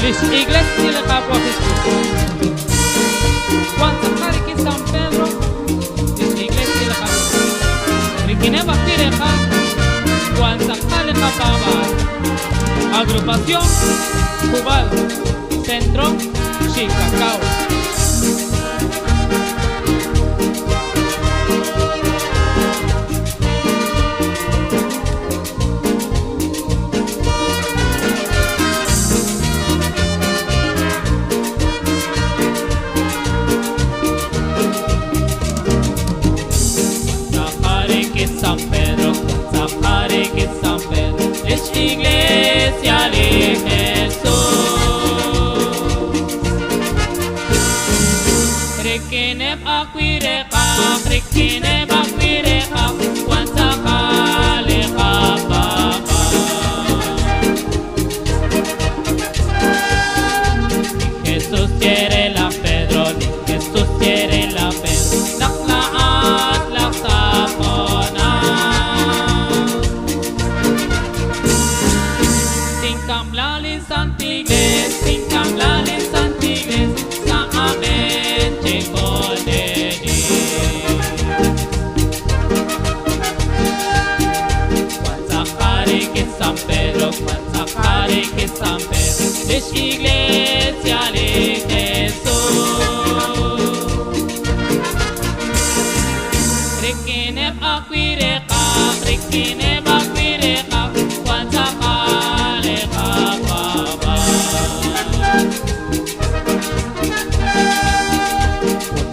Lis iglesia le Capua Jesús. Juan Zacari que San Pedro, lis iglesia le Capua. Riquineba Pireja, Juan Zacari Capaba. Agrupación Cubal, Centro, Chicacao. San Pedro, Zacari que San Pedro, es iglesia de Jesús. Requinem aquireca, requinem aquireca, Juan Zacari Capaba. Jesús quiere la Pedro, Jesús quiere la Pedro, naklaan laksapona. Tingkamlalin santigles, tingkamlalin santigles, sa amin chikodeni. Juan Zacari que San Pedro, Juan Zacari que San Pedro, es iglesia de Jesús. Requinem aquireca, requinem aquireca, Juan Zacari Capaba.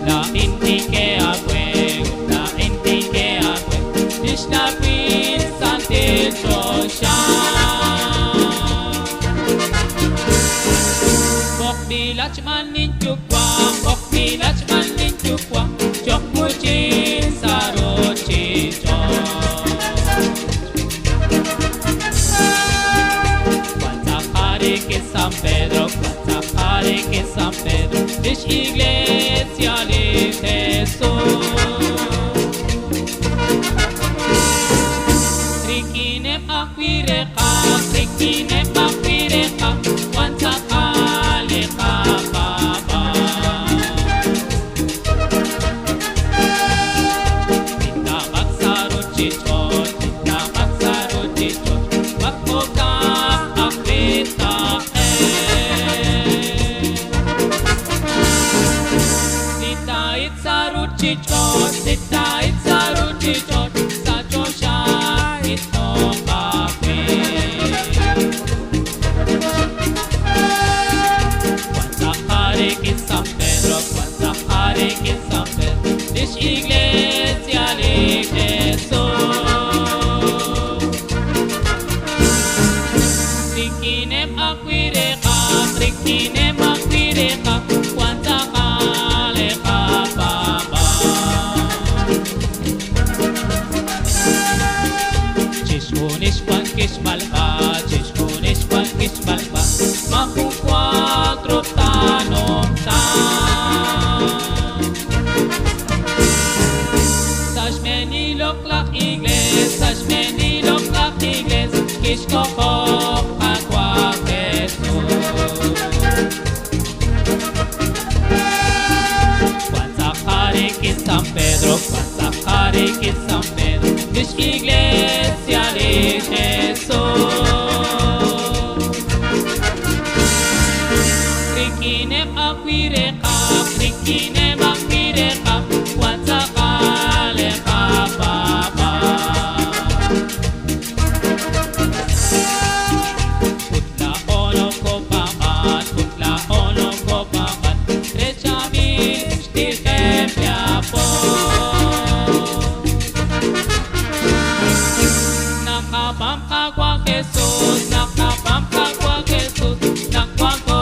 La indique agüe, la indique agüe, Krishna Queen Sante Josha. Bokdi Lachman Ninchukwa, Bokdi Lachman Ninchukwa, Chokmuchin Sarochi Chok. Juan Zacari que San Pedro, Juan Zacari que San Pedro, es iglesia de Jesús. Requinem aquireca, requinem aquireca, Juan Zacari Capaba. Itabak saruchichon, itabak saruchichon, magmukang akrita Sitait saruchichon, sitait saruchichon, sa Josha ito kape. Juan Zacari que San Pedro, Juan Zacari que San Pedro, es iglesia de Jesús. Requinem aquireca, requinem aquireca, Juan Zacari Capaba. Chishkunis Juan Kismalpa, Chishkunis Juan Kismalpa, Maku 4 tanong Sajmenilok lak igles, Sajmenilok lak igles, Kishkokok agwa Jesús. Juan Zacari que San Pedro, Juan Zacari que San Pedro, es iglesia de Jesús. Requinem aquireca, requinem aquireca, Juan Zacari Capaba. Putla ono ko pamat, putla ono ko pamat, Rechamis tirkepya po. Nakabam agwa Jesús, nakabam agwa Jesús, nakwago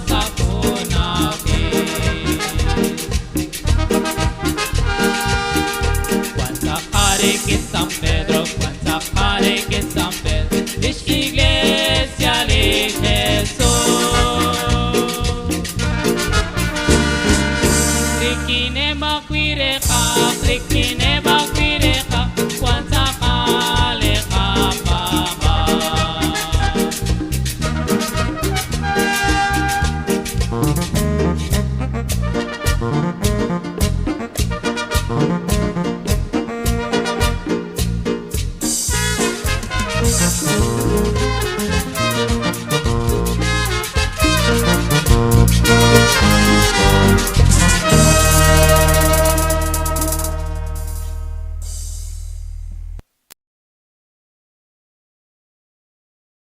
sa punapi. Juan Zacari que San Pedro, Juan Zacari que San Pedro, es iglesia